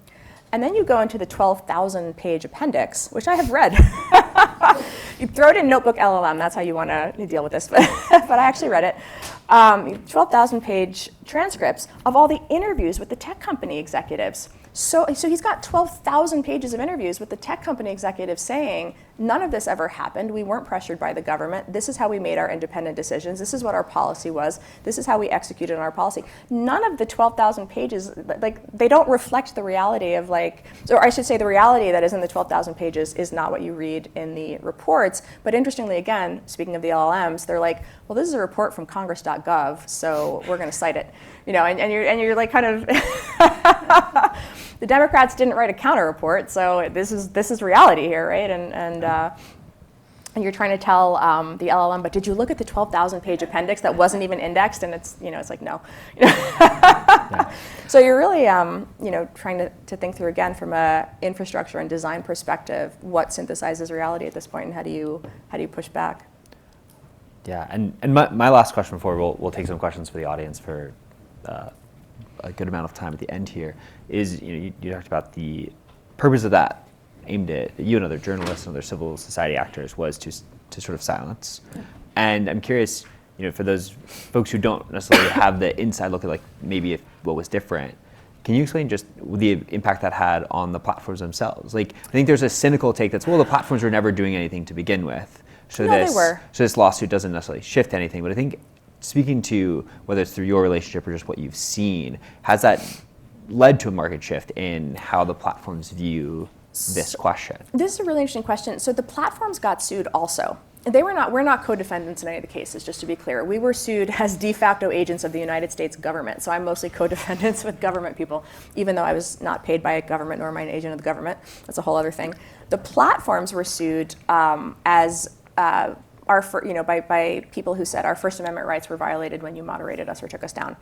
and then you go into the 12,000-page appendix, which I have read. You throw it in Notebook LLM, that's how you want to deal with this, but I actually read it. 12,000-page transcripts of all the interviews with the tech company executives. So he's got 12,000 pages of interviews with the tech company executives saying, none of this ever happened. We weren't pressured by the government. This is how we made our independent decisions. This is what our policy was. This is how we executed on our policy. None of the 12,000 pages, they don't reflect the reality of or I should say the reality that is in the 12,000 pages is not what you read in the reports. But interestingly, again, speaking of the LLMs, they're like, well, this is a report from congress.gov, so we're going to cite it. And you're like kind of, the Democrats didn't write a counter report, so this is reality here, right? And you're trying to tell the LLM, but did you look at the 12,000-page appendix that wasn't even indexed? And it's like, no. Yeah. So you're really trying to think through again from a infrastructure and design perspective, what synthesizes reality at this point, and how do you push back? Yeah, and my last question before we'll take some questions for the audience for a good amount of time at the end here is, you talked about the purpose of that aimed at you and other journalists and other civil society actors was to sort of silence. Yeah. And I'm curious, for those folks who don't necessarily have the inside look at maybe what was different, can you explain just the impact that had on the platforms themselves? I think there's a cynical take that's, well, the platforms were never doing anything to begin with. So they were. So this lawsuit doesn't necessarily shift anything, but I think speaking to whether it's through your relationship or just what you've seen, has that led to a market shift in how the platforms view this question? This is a really interesting question. So the platforms got sued also. We're not co-defendants in any of the cases, just to be clear. We were sued as de facto agents of the United States government. So I'm mostly co-defendants with government people, even though I was not paid by a government nor am I an agent of the government. That's a whole other thing. The platforms were sued as by people who said our First Amendment rights were violated when you moderated us or took us down.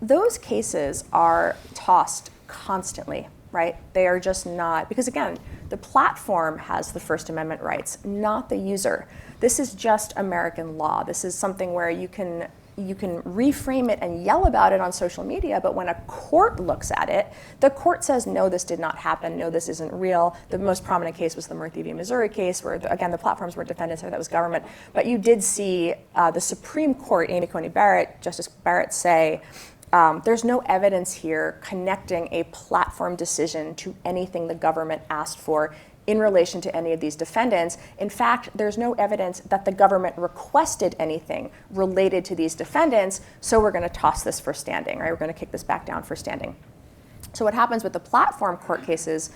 Those cases are tossed constantly, right? They are just not, because again, the platform has the First Amendment rights, not the user. This is just American law. This is something where you can reframe it and yell about it on social media, but when a court looks at it, the court says, no, this did not happen, no, this isn't real. The most prominent case was the Murthy v. Missouri case, where, again, the platforms were defendants, or that was government. But you did see the Supreme Court, Amy Coney Barrett, Justice Barrett, say, there's no evidence here connecting a platform decision to anything the government asked for in relation to any of these defendants. In fact, there's no evidence that the government requested anything related to these defendants, so we're going to toss this for standing, right? We're going to kick this back down for standing. So what happens with the platform court cases,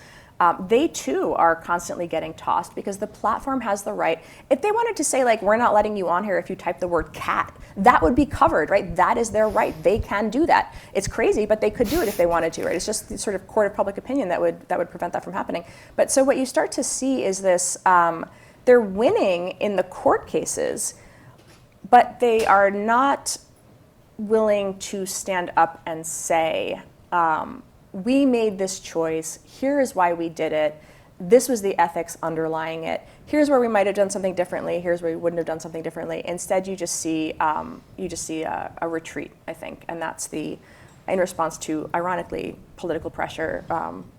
they too are constantly getting tossed because the platform has the right. If they wanted to say, we're not letting you on here if you type the word cat, that would be covered, right? That is their right. They can do that. It's crazy, but they could do it if they wanted to, right? It's just the sort of court of public opinion that would prevent that from happening. But so what you start to see is this, they're winning in the court cases, but they are not willing to stand up and say, we made this choice, here is why we did it, this was the ethics underlying it. Here's where we might have done something differently. Here's where we wouldn't have done something differently. Instead, you just see a retreat, I think, and that's in response to, ironically, political pressure.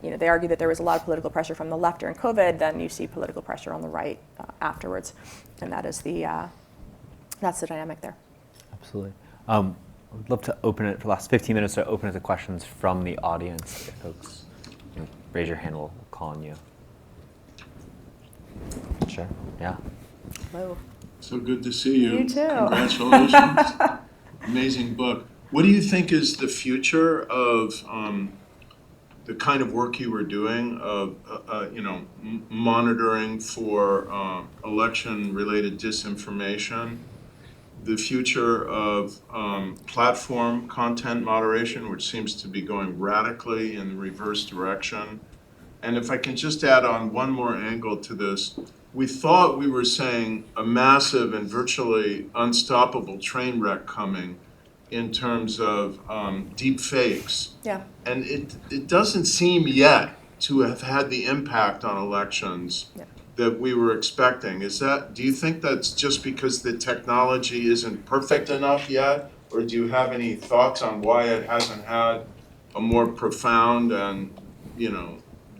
They argue that there was a lot of political pressure from the left during COVID. Then you see political pressure on the right afterwards, and that's the dynamic there. Absolutely. I would love to open it for the last 15 minutes to open it to questions from the audience. If folks, raise your hand. We'll call on you. Sure. Yeah. Hello. So good to see you. You too. Congratulations. Amazing book. What do you think is the future of the kind of work you were doing of monitoring for election-related disinformation? The future of platform content moderation, which seems to be going radically in the reverse direction. And if I can just add on one more angle to this, we thought we were saying a massive and virtually unstoppable train wreck coming in terms of deep fakes. Yeah. And it doesn't seem yet to have had the impact on elections that we were expecting. Do you think that's just because the technology isn't perfect enough yet? Or do you have any thoughts on why it hasn't had a more profound and,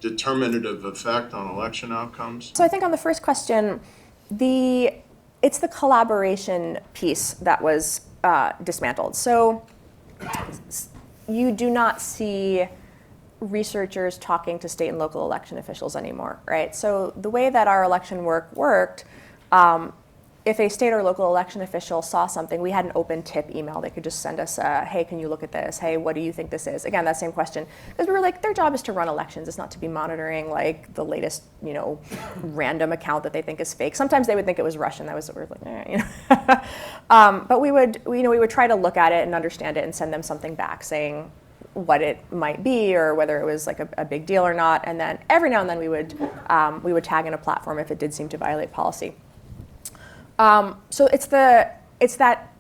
determinative effect on election outcomes? So I think on the first question, it's the collaboration piece that was dismantled. So you do not see researchers talking to state and local election officials anymore, right? So the way that our election work worked, if a state or local election official saw something, we had an open tip email. They could just send us hey, can you look at this? Hey, what do you think this is? Again, that same question. Because we were like, their job is to run elections. It's not to be monitoring like the latest, random account that they think is fake. Sometimes they would think it was Russian. That was what we were like, but we would try to look at it and understand it and send them something back saying what it might be or whether it was like a big deal or not. And then every now and then we would tag in a platform if it did seem to violate policy. So it's that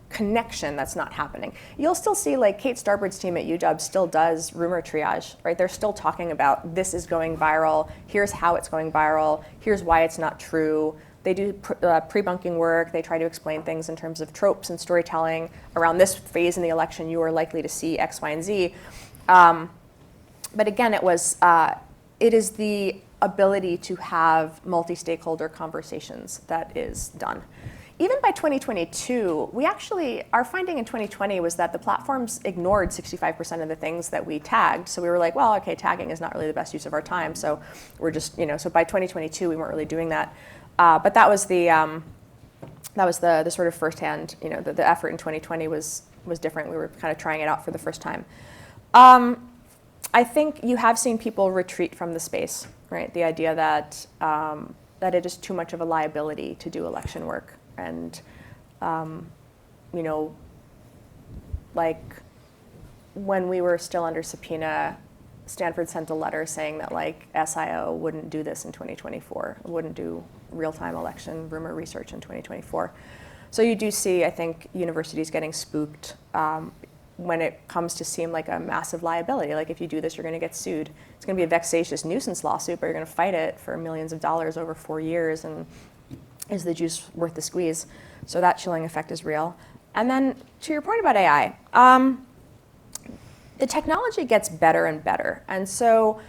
connection that's not happening. You'll still see like Kate Starbird's team at UW still does rumor triage, right? They're still talking about this is going viral, here's how it's going viral, here's why it's not true. They do pre-bunking work, they try to explain things in terms of tropes and storytelling. Around this phase in the election, you are likely to see X, Y, and Z. But again, it is the ability to have multi-stakeholder conversations that is done. Even by 2022, our finding in 2020 was that the platforms ignored 65% of the things that we tagged. So we were like, well, okay, tagging is not really the best use of our time. So we're just, so by 2022, we weren't really doing that. But that was the sort of firsthand, the effort in 2020 was different. We were kind of trying it out for the first time. I think you have seen people retreat from the space, right? The idea that it is too much of a liability to do election work. And, like when we were still under subpoena, Stanford sent a letter saying that like SIO wouldn't do this in 2024, wouldn't do real-time election rumor research in 2024. So you do see, I think, universities getting spooked when it comes to seem like a massive liability. Like if you do this, you're going to get sued. It's going to be a vexatious nuisance lawsuit, but you're going to fight it for millions of dollars over 4 years. And is the juice worth the squeeze? So that chilling effect is real. And then to your point about AI, the technology gets better and better. And so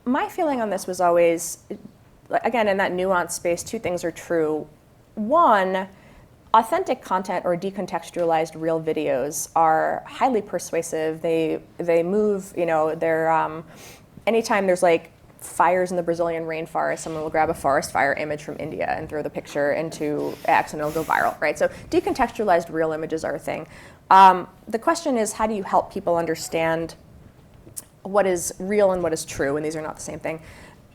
my feeling on this was always, again, in that nuanced space, two things are true. One, authentic content or decontextualized real videos are highly persuasive. They move, they're, anytime there's like fires in the Brazilian rainforest, someone will grab a forest fire image from India and throw the picture into X and it'll go viral, right? So decontextualized real images are a thing. The question is, how do you help people understand what is real and what is true? And these are not the same thing.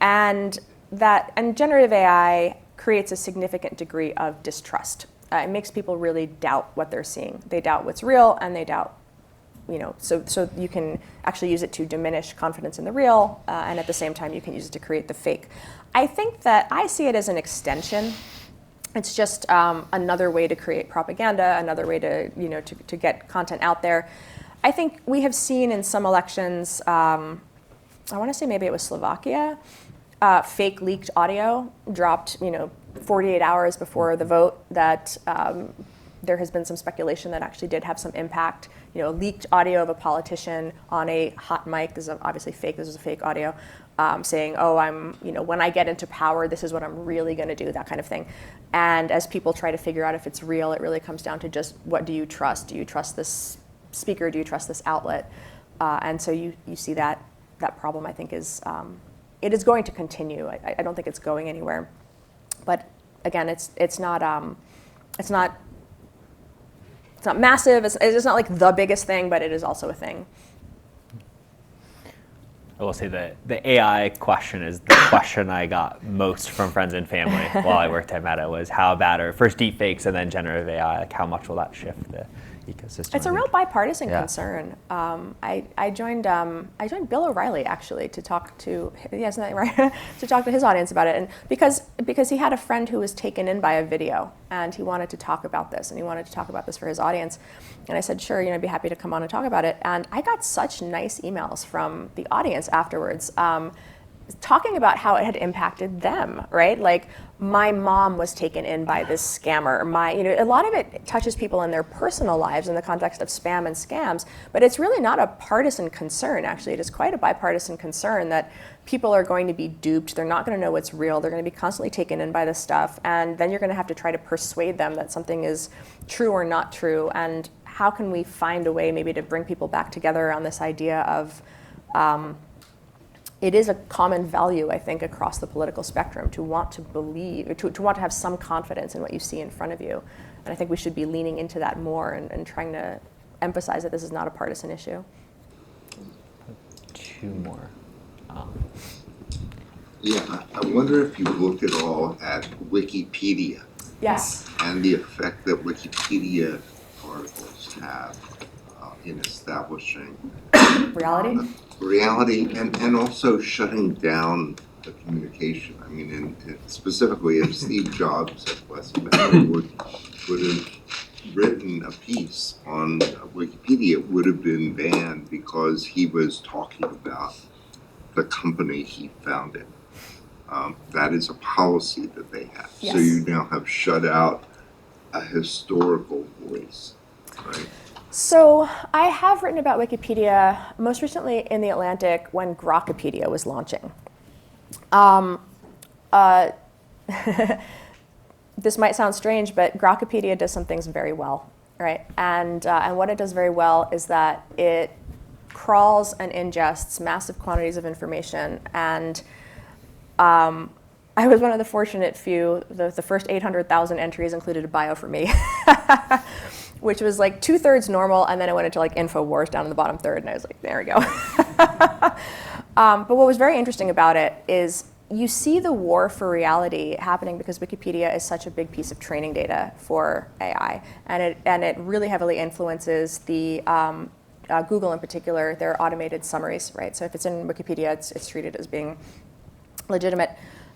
And generative AI creates a significant degree of distrust. It makes people really doubt what they're seeing. They doubt what's real and they doubt, so you can actually use it to diminish confidence in the real, and at the same time you can use it to create the fake. I think that I see it as an extension. It's just another way to create propaganda, another way to get content out there. I think we have seen in some elections, I want to say maybe it was Slovakia, fake leaked audio dropped, 48 hours before the vote that there has been some speculation that actually did have some impact. Leaked audio of a politician on a hot mic. This is obviously fake. This is a fake audio, saying, "Oh, when I get into power, this is what I'm really going to do," that kind of thing. And as people try to figure out if it's real, it really comes down to just what do you trust? Do you trust this speaker? Do you trust this outlet? And so you see that problem. I think it is going to continue. I don't think it's going anywhere. But again, it's not massive. It's not like the biggest thing, but it is also a thing. I will say that the AI question is the question I got most from friends and family while I worked at Meta was how bad are first deepfakes and then generative AI, like how much will that shift the ecosystem? It's a real bipartisan concern. I joined Bill O'Reilly actually to talk to to talk to his audience about it, and because he had a friend who was taken in by a video and he wanted to talk about this for his audience, and I said sure, I'd be happy to come on and talk about it, and I got such nice emails from the audience afterwards. Talking about how it had impacted them, right? Like, my mom was taken in by this scammer. A lot of it touches people in their personal lives in the context of spam and scams, but it's really not a partisan concern, actually. It is quite a bipartisan concern that people are going to be duped. They're not going to know what's real. They're going to be constantly taken in by this stuff, and then you're going to have to try to persuade them that something is true or not true, and how can we find a way maybe to bring people back together around this idea of it is a common value, I think, across the political spectrum to want to believe, to want to have some confidence in what you see in front of you. And I think we should be leaning into that more and trying to emphasize that this is not a partisan issue. Two more. Yeah, I wonder if you looked at all at Wikipedia. Yes. And the effect that Wikipedia articles have in establishing reality and also shutting down the communication. I mean, and specifically, if Steve Jobs at Westminster would have written a piece on Wikipedia, it would have been banned because he was talking about the company he founded. That is a policy that they have. Yes. So you now have shut out a historical voice, right? So I have written about Wikipedia, most recently in The Atlantic when Grokpedia was launching. This might sound strange, but Grokpedia does some things very well, right? And what it does very well is that it crawls and ingests massive quantities of information. And I was one of the fortunate few. The first 800,000 entries included a bio for me. Which was like 2/3 normal, and then it went into like InfoWars down in the bottom third, and I was like, there we go. But what was very interesting about it is you see the war for reality happening because Wikipedia is such a big piece of training data for AI, and it really heavily influences the Google in particular, their automated summaries, right? So if it's in Wikipedia, it's treated as being legitimate.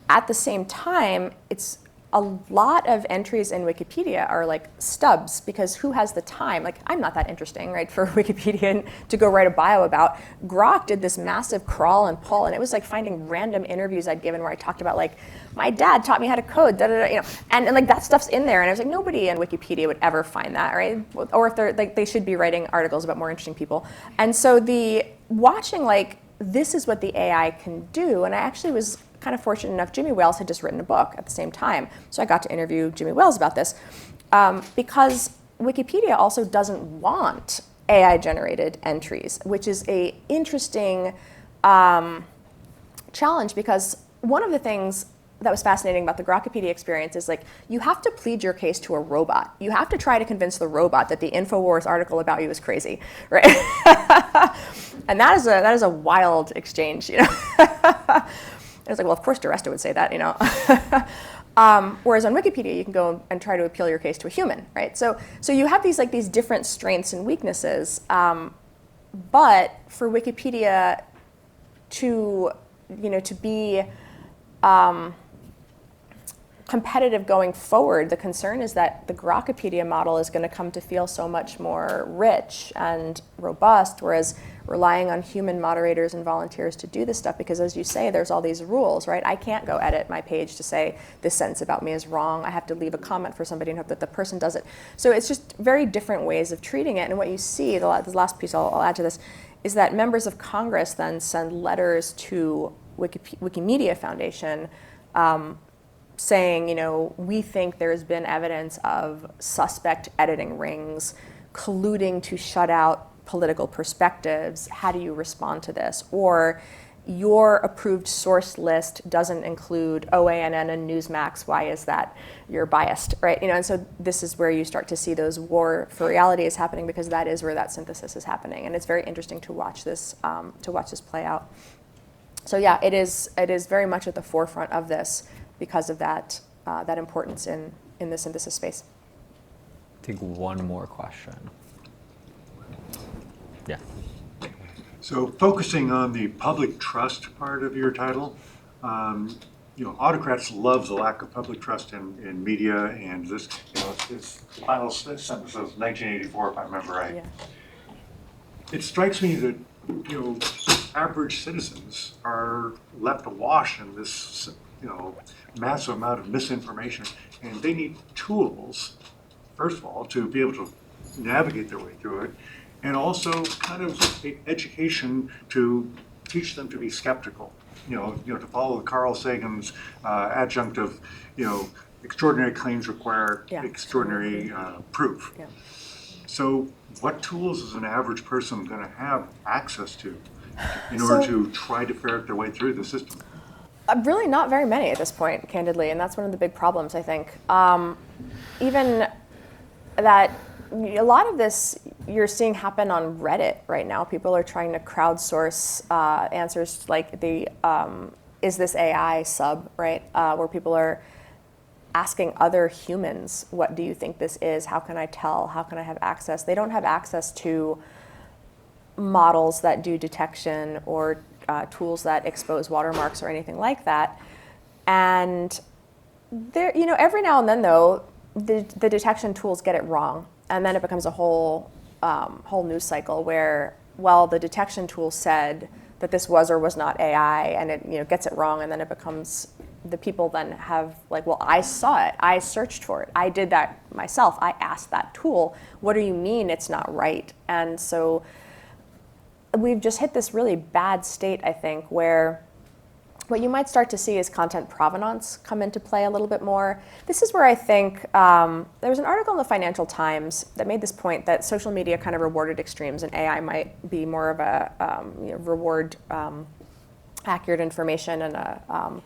At the same time, it's a lot of entries in Wikipedia are like stubs because who has the time? Like, I'm not that interesting, right, for Wikipedia to go write a bio about. Grok did this massive crawl and pull, and it was like finding random interviews I'd given where I talked about like, my dad taught me how to code, and like that stuff's in there, and I was like, nobody in Wikipedia would ever find that, right? Or if they're like, they should be writing articles about more interesting people. And so the watching like, this is what the AI can do, and I actually was kind of fortunate enough, Jimmy Wales had just written a book at the same time. So I got to interview Jimmy Wales about this because Wikipedia also doesn't want AI-generated entries, which is a interesting challenge because one of the things that was fascinating about the Grokpedia experience is like, you have to plead your case to a robot. You have to try to convince the robot that the InfoWars article about you is crazy, right? And that is a wild exchange, And it's like, well, of course DiResta would say that, Whereas on Wikipedia, you can go and try to appeal your case to a human, right? So you have these different strengths and weaknesses. But for Wikipedia to be competitive going forward. The concern is that the Grokpedia model is going to come to feel so much more rich and robust, whereas relying on human moderators and volunteers to do this stuff, because as you say, there's all these rules, right? I can't go edit my page to say this sentence about me is wrong. I have to leave a comment for somebody and hope that the person does it. So it's just very different ways of treating it. And what you see, the last piece I'll add to this, is that members of Congress then send letters to Wikimedia Foundation saying, you know, we think there's been evidence of suspect editing rings colluding to shut out political perspectives. How do you respond to this? Or your approved source list doesn't include OANN and Newsmax. Why is that? You're biased, right? You know, and so this is where you start to see those war for reality is happening, because that is where that synthesis is happening, and it's very interesting to watch this play out. So yeah, it is very much at the forefront of this because of that importance in the synthesis space. Take one more question. Yeah. So focusing on the public trust part of your title, you know, autocrats love the lack of public trust in media, and this, you know, it's final sentence says 1984, if I remember right. Yeah. It strikes me that, you know, average citizens are left awash in this, you know, massive amount of misinformation, and they need tools, first of all, to be able to navigate their way through it, and also kind of education to teach them to be skeptical. You know, to follow Carl Sagan's adjunct of, you know, extraordinary claims require extraordinary proof. Yeah. So what tools is an average person going to have access to in order to try to ferret their way through the system? Really not very many at this point, candidly, and that's one of the big problems, I think. Even that a lot of this you're seeing happen on Reddit right now. People are trying to crowdsource answers like the is this AI sub, right? Where people are asking other humans, what do you think this is? How can I tell? How can I have access? They don't have access to models that do detection or tools that expose watermarks or anything like that. And there, you know, every now and then though, the detection tools get it wrong, and then it becomes a whole news cycle where, well, the detection tool said that this was or was not AI, and it, you know, gets it wrong, and then it becomes, the people then have like, well, I saw it, I searched for it, I did that myself, I asked that tool, what do you mean it's not right? And so we've just hit this really bad state, I think, where what you might start to see is content provenance come into play a little bit more. This is where I think there was an article in the Financial Times that made this point that social media kind of rewarded extremes, and AI might be more of a reward accurate information, and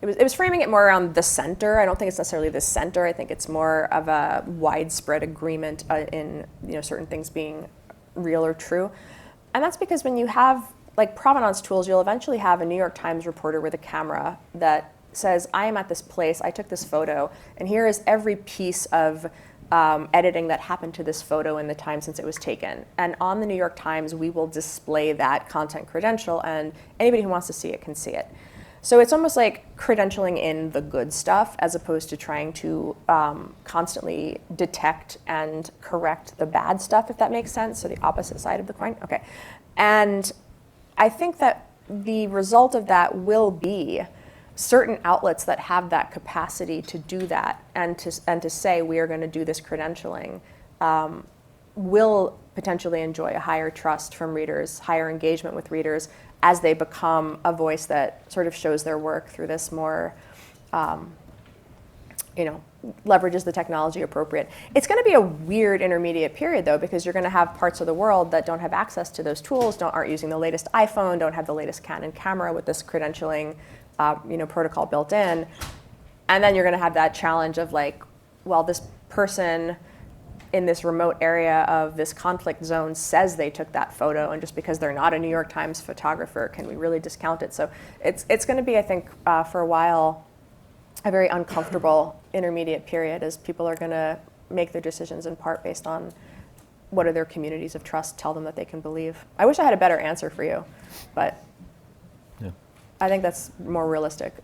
it was framing it more around the center. I don't think it's necessarily the center. I think it's more of a widespread agreement in certain things being real or true. And that's because when you have like provenance tools, you'll eventually have a New York Times reporter with a camera that says, I am at this place, I took this photo, and here is every piece of editing that happened to this photo in the time since it was taken. And on the New York Times, we will display that content credential, and anybody who wants to see it can see it. So it's almost like credentialing in the good stuff as opposed to trying to constantly detect and correct the bad stuff, if that makes sense. So the opposite side of the coin. Okay. And I think that the result of that will be certain outlets that have that capacity to do that and to say we are going to do this credentialing will potentially enjoy a higher trust from readers, higher engagement with readers as they become a voice that sort of shows their work through this more, leverages the technology appropriate. It's going to be a weird intermediate period though, because you're going to have parts of the world that don't have access to those tools, aren't using the latest iPhone, don't have the latest Canon camera with this credentialing, protocol built in, and then you're going to have that challenge of like, well, this person in this remote area of this conflict zone says they took that photo, and just because they're not a New York Times photographer, can we really discount it? So it's going to be, I think, for a while, a very uncomfortable intermediate period as people are going to make their decisions in part based on what are their communities of trust tell them that they can believe. I wish I had a better answer for you, but I think that's more realistic.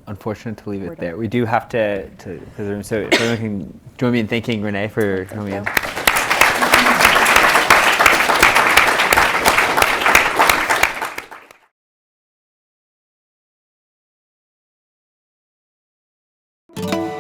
unfortunate to leave We're it there. done. We do have to so if everyone can join me in thanking Renee for coming in. Thank you.